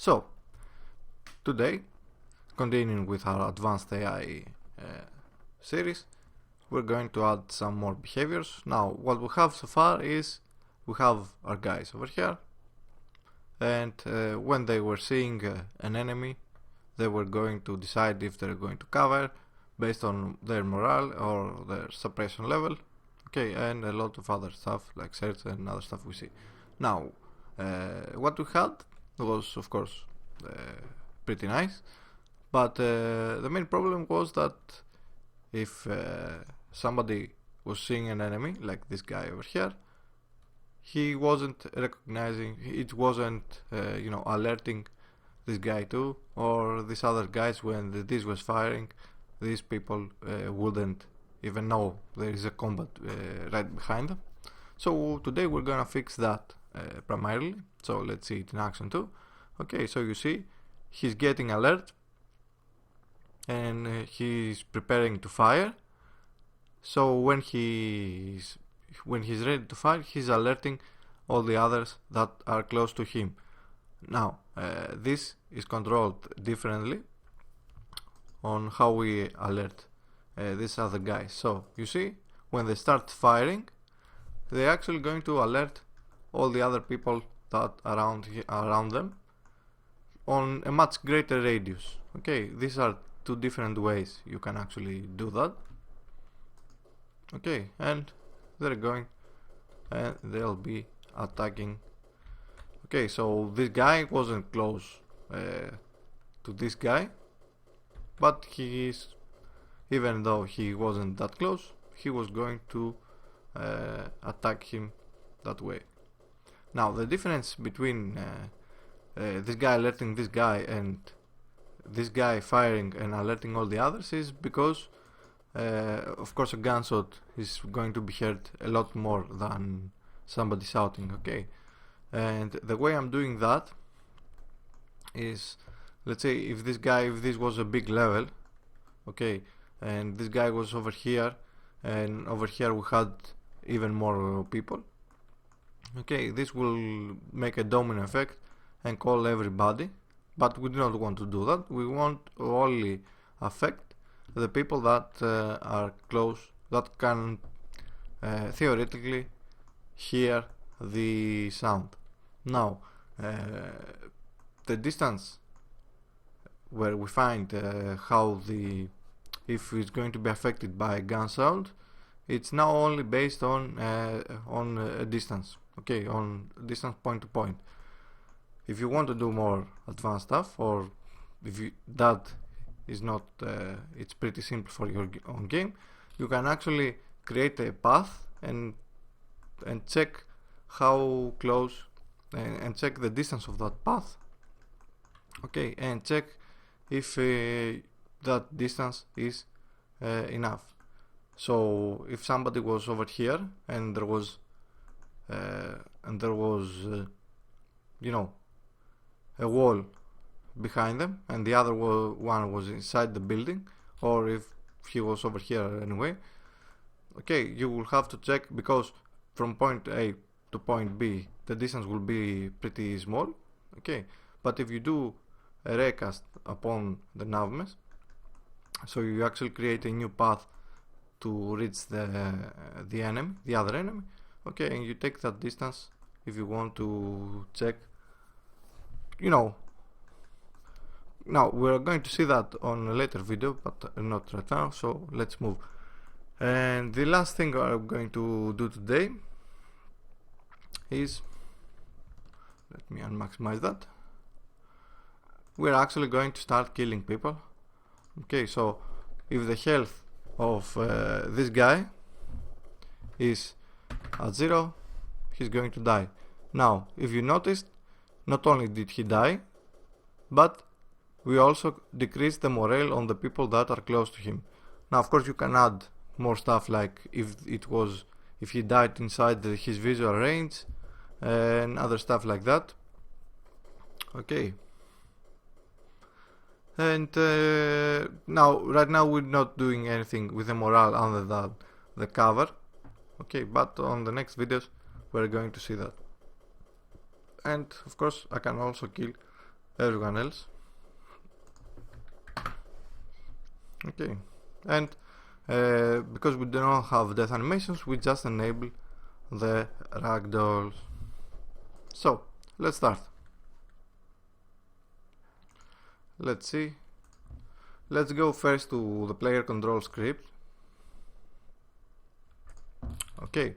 So, today, continuing with our advanced AI series, we're going to add some more behaviors. Now, what we have so far is we have our guys over here, and when they were seeing an enemy, they were going to decide if they're going to cover based on their morale or their suppression level. Okay, and a lot of other stuff like search and other stuff we see. Now, what we had was, of course, pretty nice, but the main problem was that if somebody was seeing an enemy, like this guy over here, he wasn't recognizing, it wasn't, alerting this guy too, or these other guys when this was firing, these people wouldn't even know there is a combat right behind them. So today we're gonna fix that primarily. So let's see it in action too. Okay, so you see he's getting alert and he's preparing to fire. So when he's ready to fire, he's alerting all the others that are close to him. Now this is controlled differently on how we alert these other guys. So you see, when they start firing, they're actually going to alert all the other people that around them on a much greater radius. Okay, these are two different ways you can actually do that. Okay, and they're going and they'll be attacking. Okay, so this guy wasn't close to this guy, but even though he wasn't that close, he was going to attack him that way. Now the difference between this guy alerting this guy and this guy firing and alerting all the others is because of course a gunshot is going to be heard a lot more than somebody shouting. Okay, and the way I'm doing that is, let's say if this was a big level, okay, and this guy was over here, and over here we had even more people. Okay, this will make a domino effect and call everybody, but we do not want to do that. We want to only affect the people that are close, that can theoretically hear the sound. Now the distance where we find if it's going to be affected by gun sound, it's now only based on a distance. Okay, on distance point to point. If you want to do more advanced stuff, or if that is not, it's pretty simple for your own game, you can actually create a path and check how close and check the distance of that path. Okay, and check if that distance is enough. So if somebody was over here and there was a wall behind them, and the other one was inside the building, or if he was over here anyway, okay, you will have to check, because from point A to point B the distance will be pretty small. Okay, but if you do a raycast upon the navmesh, so you actually create a new path to reach the enemy, the other enemy. Okay, and you take that distance if you want to check. Now we're going to see that on a later video, but not right now, so let's move. And the last thing I'm going to do today is, let me unmaximize that, we're actually going to start killing people. Okay, so if the health of this guy is at 0, he's going to die. Now if you noticed, not only did he die, but we also decreased the morale on the people that are close to him. Now of course you can add more stuff, like if he died inside his visual range and other stuff like that. Okay, and right now we're not doing anything with the morale other than the cover. Okay, but on the next videos we're going to see that. And of course I can also kill everyone else. Okay, and because we do not have death animations, we just enable the ragdolls. So let's start. Let's see. Let's go first to the player control script. Okay,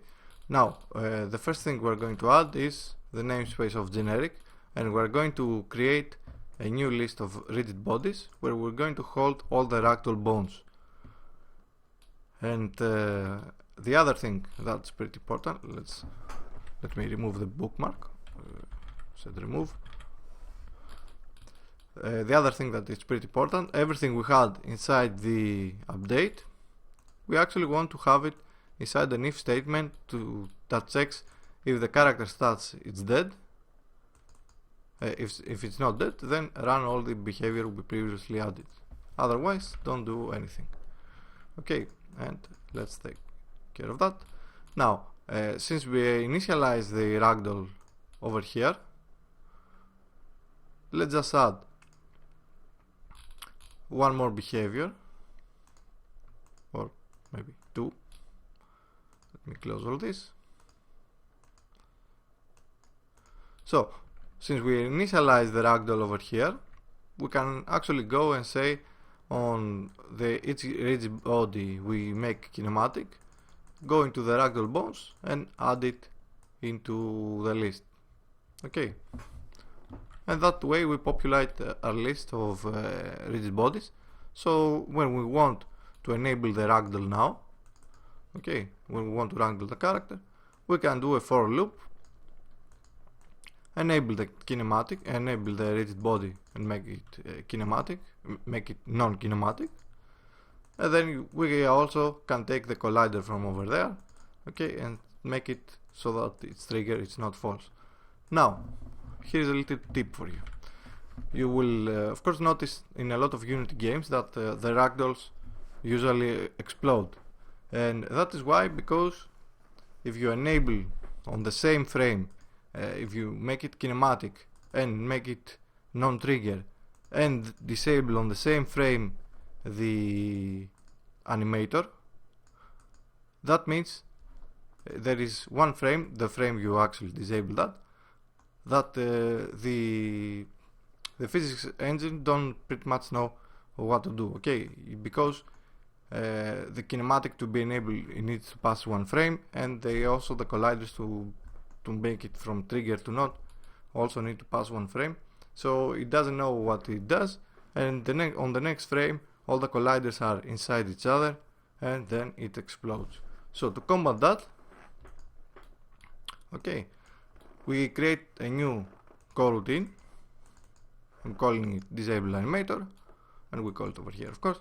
now the first thing we're going to add is the namespace of generic, and we're going to create a new list of rigid bodies where we're going to hold all the ragdoll bones. And the other thing that's pretty important, let me remove the bookmark. Set remove. The other thing that is pretty important, everything we had inside the update, we actually want to have it inside an if statement that checks if the character stats is dead. If it's not dead, then run all the behavior we previously added. Otherwise, don't do anything. Okay, and let's take care of that. Now, since we initialize the ragdoll over here, let's just add one more behavior, or maybe two. Let me close all this. So, since we initialize the ragdoll over here, we can actually go and say on each rigid body we make kinematic, go into the ragdoll bones and add it into the list. Okay, and that way we populate our list of rigid bodies. So when we want to enable the ragdoll now, okay, when we want to ragdoll the character, we can do a for loop, enable the kinematic, enable the rigid body and make it kinematic, make it non-kinematic, and then we also can take the collider from over there, okay, and make it so that its trigger is not false. Now, here's a little tip for you. You will of course notice in a lot of Unity games that the ragdolls usually explode, and that is why, because if you enable on the same frame, if you make it kinematic and make it non-trigger and disable on the same frame the animator, that means there is one frame, the frame you actually disable that the physics engine don't pretty much know what to do, okay, because the kinematic to be enabled, it needs to pass one frame, and they also, the colliders to make it from trigger to not, also need to pass one frame, so it doesn't know what it does, and on the next frame all the colliders are inside each other, and then it explodes. So to combat that, okay, we create a new coroutine. I'm calling it disable animator, and we call it over here, of course,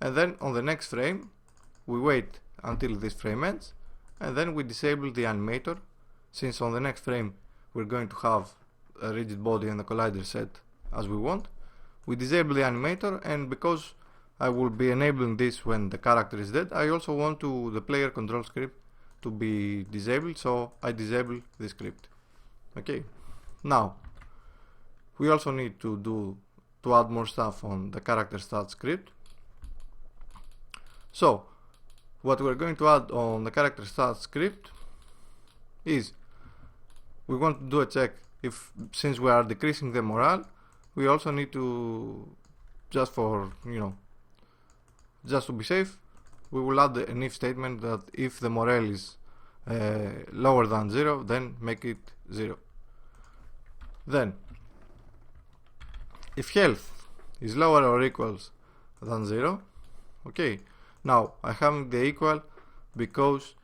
and then on the next frame we wait until this frame ends, and then we disable the animator. Since on the next frame we're going to have a rigid body and the collider set as we want, we disable the animator, and because I will be enabling this when the character is dead, I also want the player control script to be disabled, so I disable the script. Okay, now we also need to add more stuff on the character stat script. So what we're going to add on the character stat script is we want to do a check if, since we are decreasing the morale, we also need to, just for, you know, just to be safe, we will add an if statement that if the morale is lower than 0, then make it 0. Then if health is lower or equals than 0, okay, now I have the equal because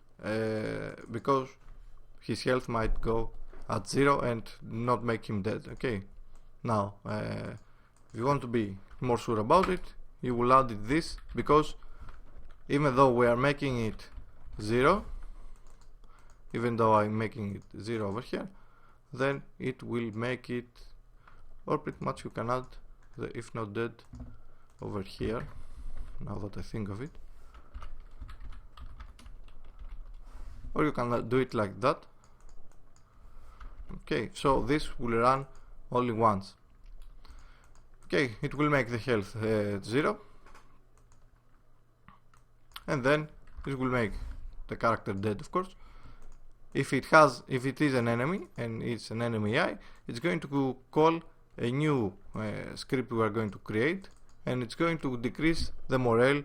his health might go at 0 and not make him dead. Okay, now if you want to be more sure about it, you will add this, because even though we are making it 0, even though I'm making it 0 over here, then it will make it, or pretty much you can add the if not dead over here, now that I think of it, or you can do it like that. Okay, so this will run only once. Okay, it will make the health 0, and then it will make the character dead, of course. If it is an enemy and it's an enemy AI, it's going to call a new script we are going to create, and it's going to decrease the morale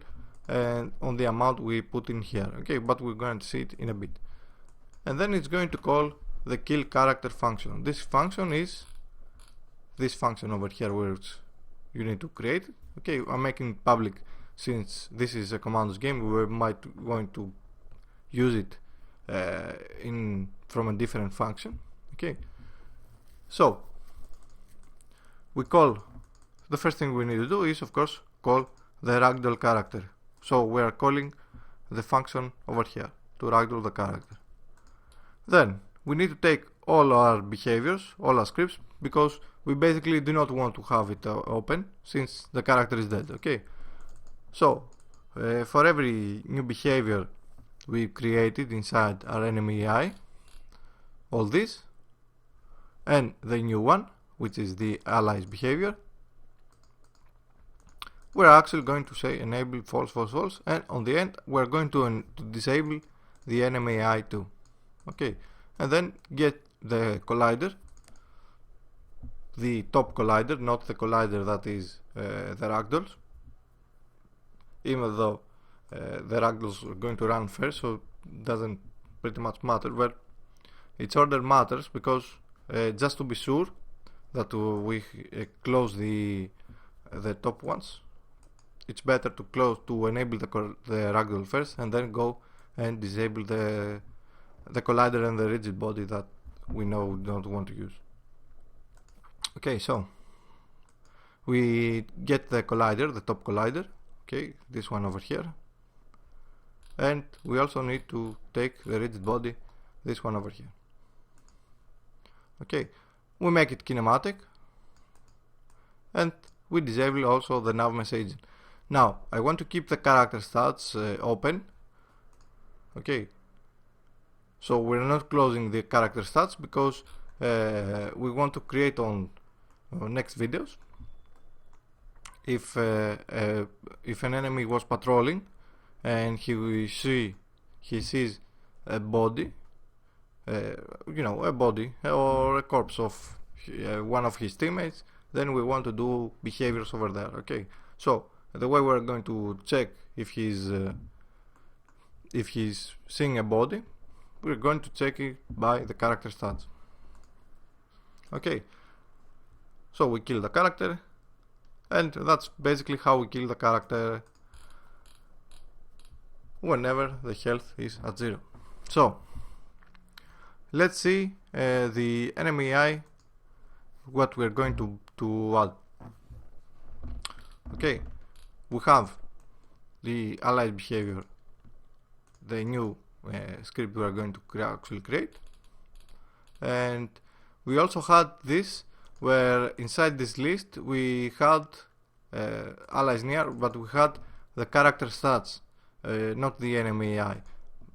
on the amount we put in here. Okay, but we're going to see it in a bit. And then it's going to call the kill character function. This function is this function over here, which you need to create. Okay, I'm making it public since this is a commandos game. We might going to use it from a different function. Okay, so we call, the first thing we need to do is, of course, call the ragdoll character. So we are calling the function over here to ragdoll the character. Then we need to take all our behaviors, all our scripts, because we basically do not want to have it open since the character is dead. Okay, so for every new behavior we created inside our enemy AI, all this, and the new one, which is the allies behavior, we're actually going to say enable false, false, false, and on the end we're going to disable the enemy AI too. Okay, and then get the collider, the top collider, not the collider that is the ragdolls, even though the ragdolls are going to run first, so it doesn't pretty much matter, but its order matters because just to be sure that we close the top ones, it's better to enable the ragdoll first and then go and disable the collider and the rigid body that we know we don't want to use. Okay, so we get the collider, the top collider, okay, this one over here, and we also need to take the rigid body, this one over here. Okay, we make it kinematic, and we disable also the nav message. Now I want to keep the character stats open. Okay, so we're not closing the character stats because we want to create on next videos. If an enemy was patrolling and he sees a body, a body or a corpse of one of his teammates, then we want to do behaviors over there. Okay, so the way we're going to check if he's seeing a body, we're going to check it by the character stats. Okay, so we kill the character, and that's basically how we kill the character whenever the health is at 0. So let's see the enemy AI, what we're going to add. Okay, we have the allies behavior, the new script we are going to actually create, and we also had this where inside this list we had allies near, but we had the character stats, not the enemy AI,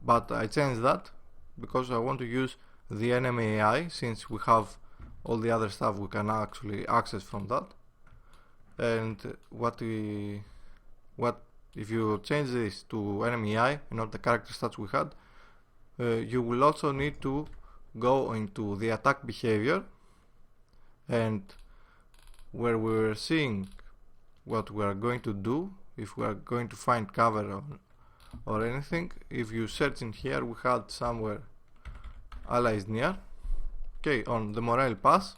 but I changed that because I want to use the enemy AI since we have all the other stuff we can actually access from that. And if you change this to enemy AI and not the character stats we had, you will also need to go into the attack behavior, and where we're seeing what we are going to do if we are going to find cover or anything. If you search in here, we had somewhere allies near. Okay, on the morale pass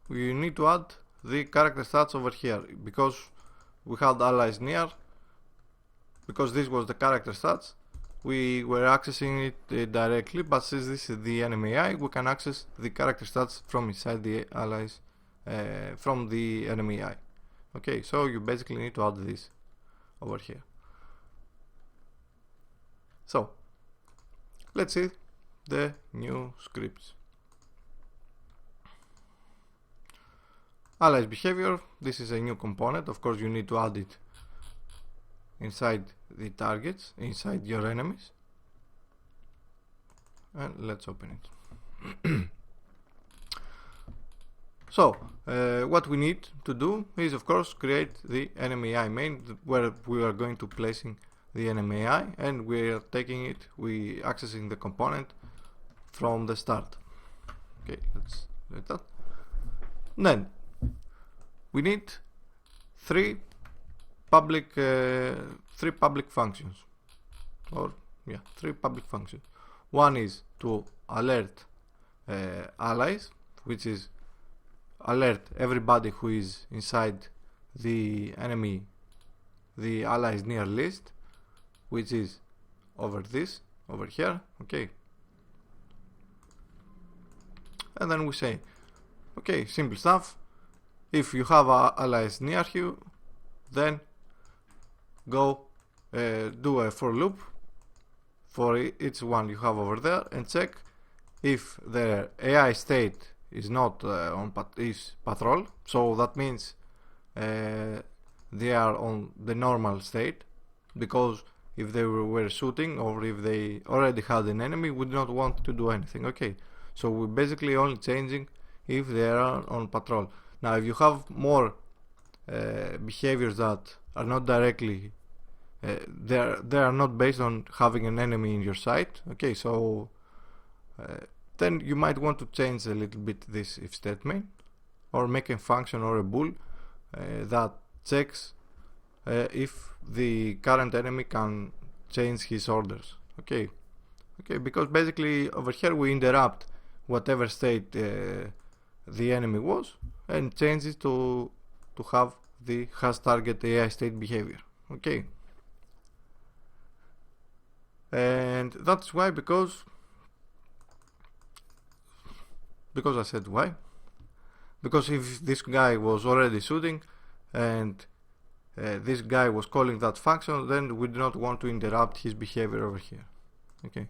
we need to add the character stats over here, because we had allies near, because this was the character stats, we were accessing it directly, but since this is the enemy AI, we can access the character stats from inside the allies, from the enemy AI. Okay, so you basically need to add this over here. So let's see the new scripts. Allies behavior, this is a new component. Of course you need to add it inside the targets, inside your enemies, and let's open it. So what we need to do is, of course, create the enemy AI main, where we are going to placing the enemy AI, and we are taking it, we accessing the component from the start. Okay, let's do that. Then we need three public functions, three public functions. One is to alert allies, which is alert everybody who is inside the enemy, the allies near list, which is over here. Okay, and then we say, okay, simple stuff. If you have allies near you, then go do a for loop for each one you have over there and check if their AI state is not is patrol. So that means they are on the normal state, because if they were shooting or if they already had an enemy, we do not want to do anything. Okay, so we're basically only changing if they are on patrol. Now, if you have more behaviors that are not directly they are not based on having an enemy in your sight, okay, so then you might want to change a little bit this if statement, or make a function or a bool that checks if the current enemy can change his orders. Okay, because basically over here we interrupt whatever state the enemy was and change it to have the has target AI state behavior. Okay, and that's why, because I said why, because if this guy was already shooting and this guy was calling that function, then we do not want to interrupt his behavior over here. Okay,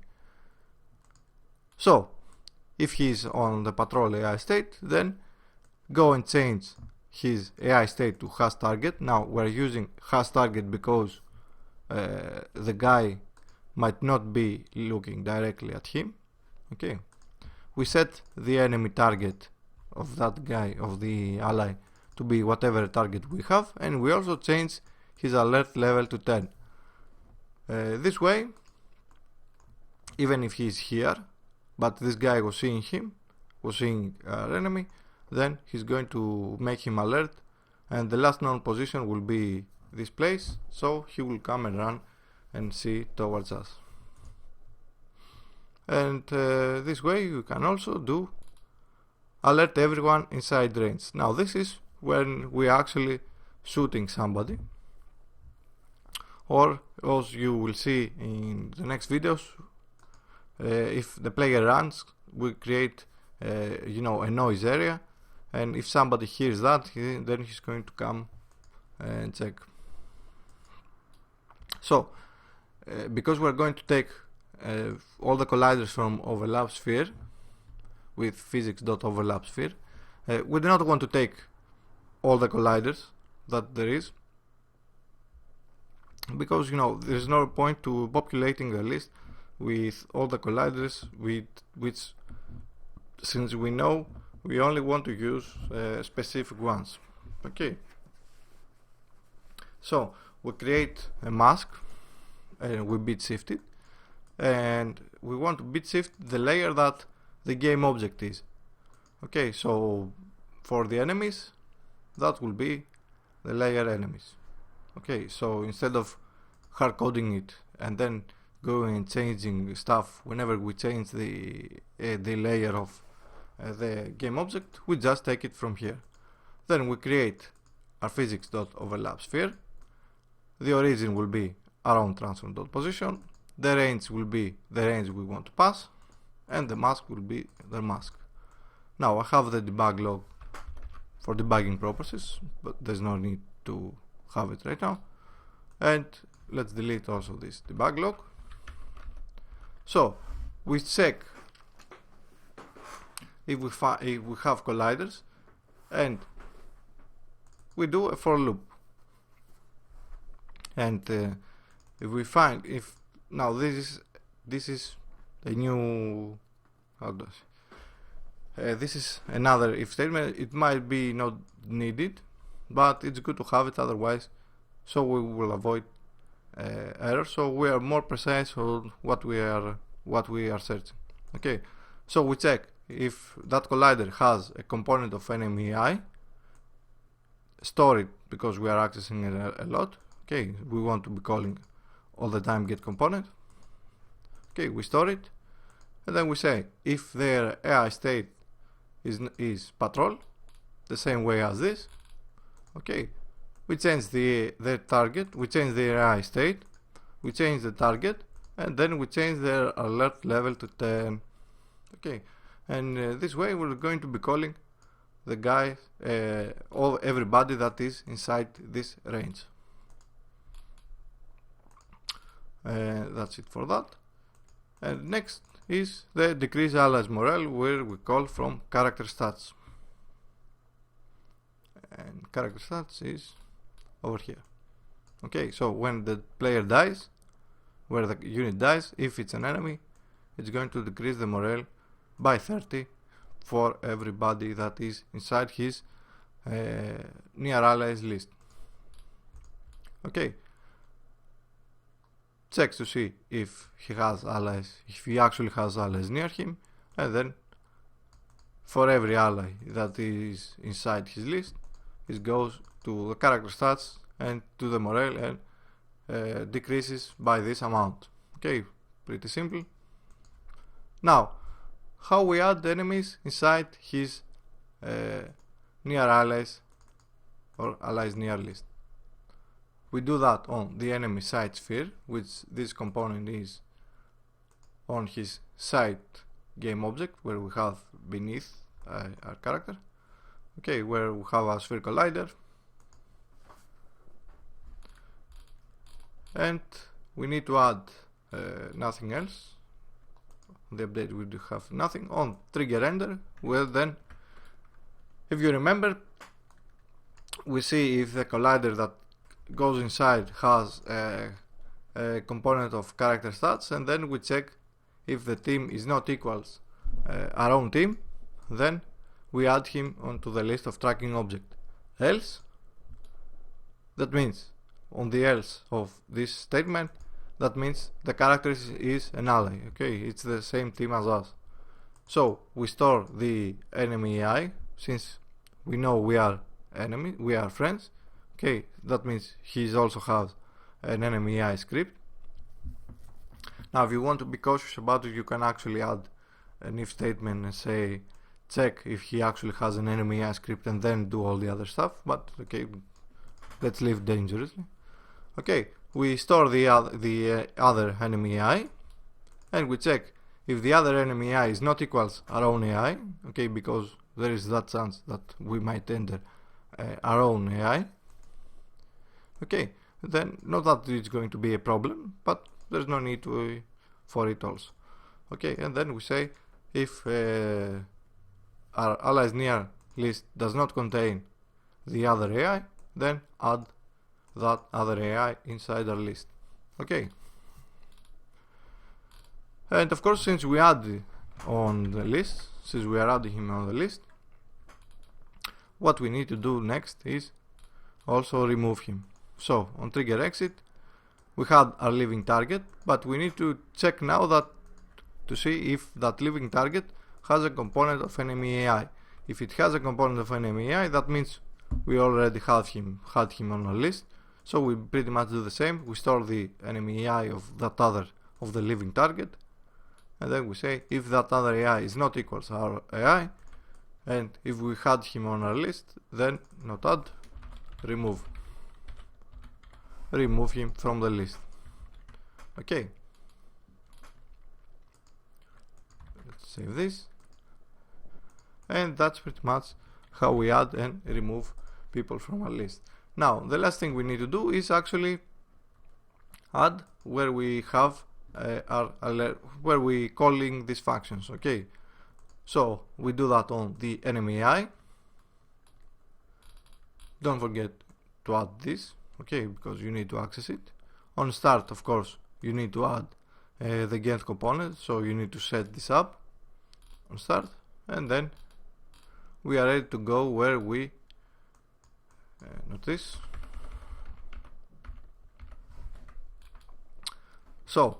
so if he's on the patrol AI state, then go and change his AI state to has target. Now we're using has target because the guy might not be looking directly at him. Okay, we set the enemy target of that guy, of the ally, to be whatever target we have, and we also change his alert level to 10. This way, even if he's here but this guy was seeing him, was seeing our enemy, then he's going to make him alert, and the last known position will be this place, so he will come and run and see towards us. And this way you can also do alert everyone inside range. Now this is when we are actually shooting somebody, or as you will see in the next videos, if the player runs, we create a noise area, and if somebody hears that, then he's going to come and check. So because we're going to take all the colliders from overlap sphere with physics.overlap sphere, we do not want to take all the colliders that there is, because there's no point to populating the list with all the colliders which since we know we only want to use specific ones. Okay, so we create a mask and we bit shift it, and we want to bit shift the layer that the game object is. Okay, so for the enemies, that will be the layer enemies. Okay, so instead of hard coding it and then going and changing stuff whenever we change the layer of the game object, we just take it from here. Then we create our physics.overlap sphere. The origin will be around transform.position. The range will be the range we want to pass, and the mask will be the mask. Now I have the debug log for debugging purposes, but there's no need to have it right now. And let's delete also this debug log. So we check if we have colliders, and we do a for loop. And if we find, if now this is a new, This is another if statement. It might be not needed, but it's good to have it otherwise, so we will avoid error. So we are more precise on what we are searching. Okay, so we check if that collider has a component of enemy AI. Store it because we are accessing it a lot. Okay, we want to be calling all the time get component. Okay, we store it, and then we say if their AI state is patrol, the same way as this. Okay, we change the target, we change their AI state, we change the target, and then we change their alert level to 10. Okay, and this way we're going to be calling the guy or everybody that is inside this range. That's it for that. And next is the decrease allies morale, where we call from character stats. And character stats is over here. Okay, so when the player dies, where the unit dies, if it's an enemy, it's going to decrease the morale by 30 for everybody that is inside his near allies list. Okay, checks to see if he has allies, if he actually has allies near him, and then for every ally that is inside his list, it goes to the character stats and to the morale and decreases by this amount. Okay, pretty simple. Now, how we add enemies inside his near allies or allies near list. We do that on the enemy side sphere, which this component is on his side game object, where we have beneath our character. Okay, where we have a sphere collider, and we need to add nothing else. On the update we do have nothing. On trigger ender, well then, if you remember, we see if the collider that goes inside has a component of character stats, and then we check if the team is not equals our own team, then we add him onto the list of tracking object. Else, that means on the else of this statement, that means the character is an ally. Okay, it's the same team as us. So we store the enemy AI, since we know we are enemy, we are friends. Okay, that means he also has an enemy AI script. Now if you want to be cautious about it, you can actually add an if statement and say check if he actually has an enemy AI script and then do all the other stuff, but okay, let's live dangerously. Okay, we store the other enemy AI, and we check if the other enemy AI is not equals our own AI. Okay, because there is that chance that we might enter our own AI. Okay, then not that it's going to be a problem, but there's no need for it also. Okay, and then we say if our allies near list does not contain the other AI, then add that other AI inside our list. Okay, and of course, since we add on the list, since we are adding him on the list, what we need to do next is also remove him. So on trigger exit, we had our living target, but we need to check now that to see if that living target has a component of enemy AI. If it has a component of enemy AI, that means we already had him on our list. So we pretty much do the same. We store the enemy AI of that other of the living target, and then we say if that other AI is not equals our AI, and if we had him on our list, then not add, remove him from the list. Okay, let's save this, and that's pretty much how we add and remove people from our list. Now the last thing we need to do is actually add where we have where we calling these functions. Okay, so we do that on the enemy AI. Don't forget to add this, okay, because you need to access it. On start, of course, you need to add the get component, so you need to set this up on start. and then we are ready to go where we notice. So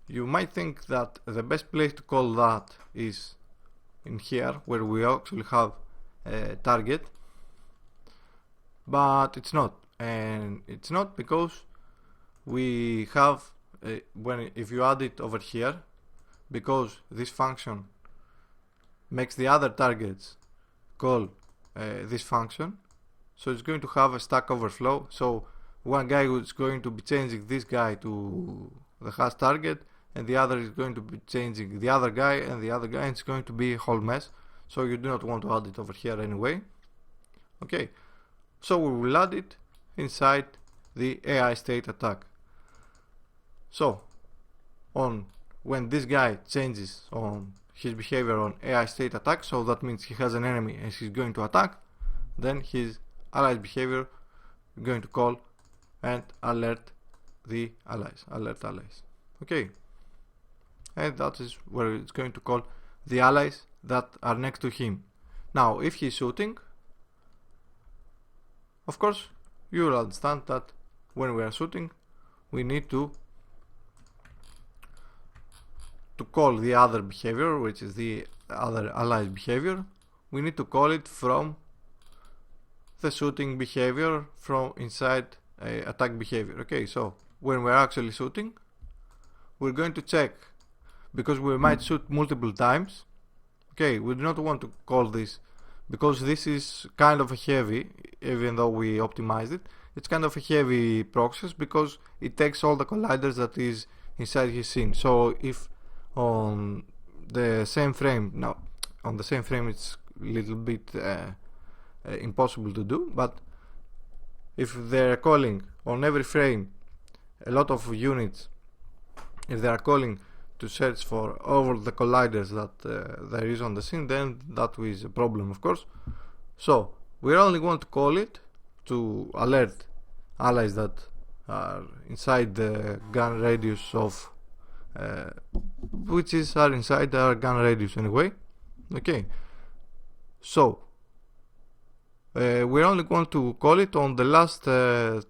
you might think that the best place to call that is in here, where we actually have a target, but it's not. And it's not because we have if you add it over here, because this function makes the other targets call this function, so it's going to have a Stack Overflow. So one guy is going to be changing this guy to the hash target, and the other is going to be changing the other guy and the other guy, and it's going to be a whole mess. So you do not want to add it over here anyway. Okay, so we will add it inside the AI state attack. So when this guy changes on his behavior on AI state attack, so that means he has an enemy and he's going to attack, then his allies behavior is going to call and alert the allies, okay, and that is where it's going to call the allies that are next to him. Now if he's shooting, of course you will understand that when we are shooting we need to call the other behavior, which is the other allies behavior. We need to call it from the shooting behavior from inside attack behavior. Okay, so when we're actually shooting, we're going to check, because we might shoot multiple times. Okay, we do not want to call this because this is kind of a heavy, even though we optimized it, it's kind of a heavy process because it takes all the colliders that is inside his scene. So if on the same frame, now on the same frame it's a little bit impossible to do, but if they're calling on every frame a lot of units, if they are calling to search for all the colliders that there is on the scene, then that is a problem, of course. So we only want to call it to alert allies that are inside the gun radius of are inside our gun radius anyway. Okay, so we only want to call it on the last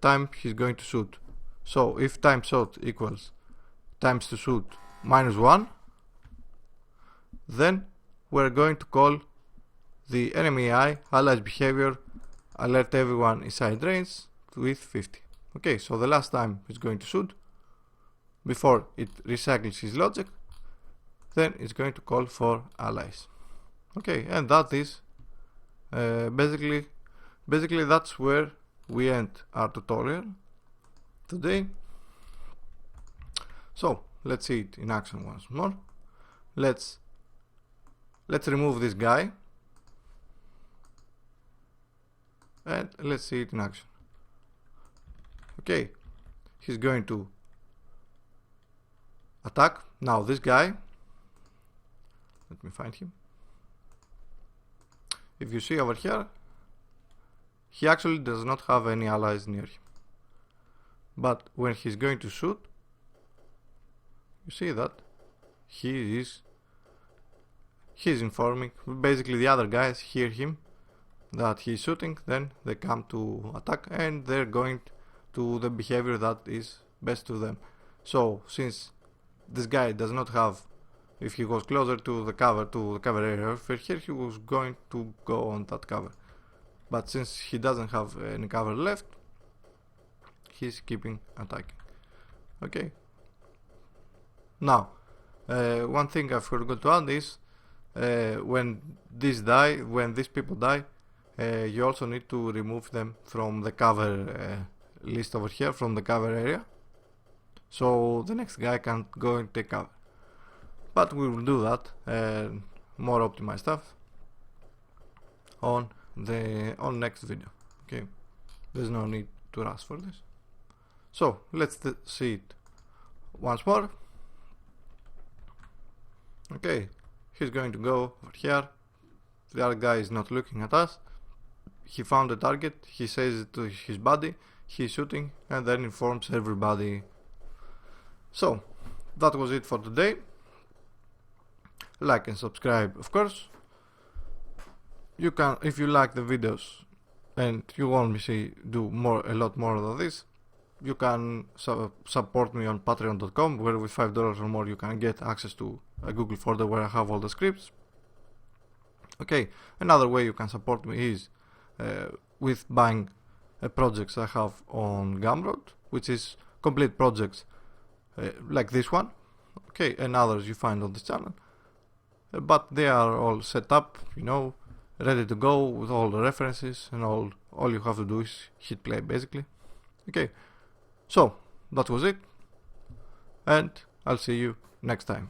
time he's going to shoot. So if time shot equals times to shoot -1, then we're going to call the enemy AI allies behavior alert everyone inside range with 50. Okay, so the last time he's going to shoot before it recycles his logic, then it's going to call for allies. Okay, and that is basically that's where we end our tutorial today. So let's see it in action once more. Let's remove this guy and let's see it in action. Okay, he's going to attack. Now this guy, let me find him. If you see over here, he actually does not have any allies near him, but when he's going to shoot, you see that he's informing, basically the other guys hear him that he's shooting, then they come to attack and they're going to the behavior that is best to them. So since this guy does not have, if he was closer to the cover area over here, he was going to go on that cover, but since he doesn't have any cover left, he's keeping attacking. Okay, now one thing I forgot to add is when these people die, you also need to remove them from the cover list over here, from the cover area, so the next guy can't go and take cover. But we will do that, more optimized stuff, on next video. Okay, there's no need to rush for this. So let's see it once more. Okay, he's going to go over here. The other guy is not looking at us. He found the target, he says it to his buddy, he's shooting, and then informs everybody. So that was it for today. like and subscribe, of course. You can, if you like the videos and you want me to do a lot more than this, you can support me on patreon.com, where with $5 or more you can get access to a Google folder where I have all the scripts. Okay, another way you can support me is with buying projects I have on Gumroad, which is complete projects like this one, okay, and others you find on this channel, but they are all set up, you know, ready to go with all the references, and all you have to do is hit play basically. Okay, so that was it, and I'll see you next time.